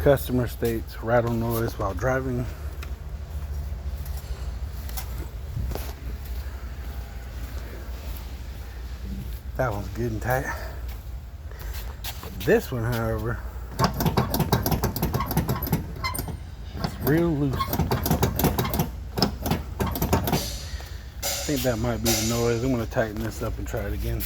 customer states rattle noise while driving. That one's good and tight. This one, however, it's real loose. I think that might be the noise. I'm going to tighten this up and try it again.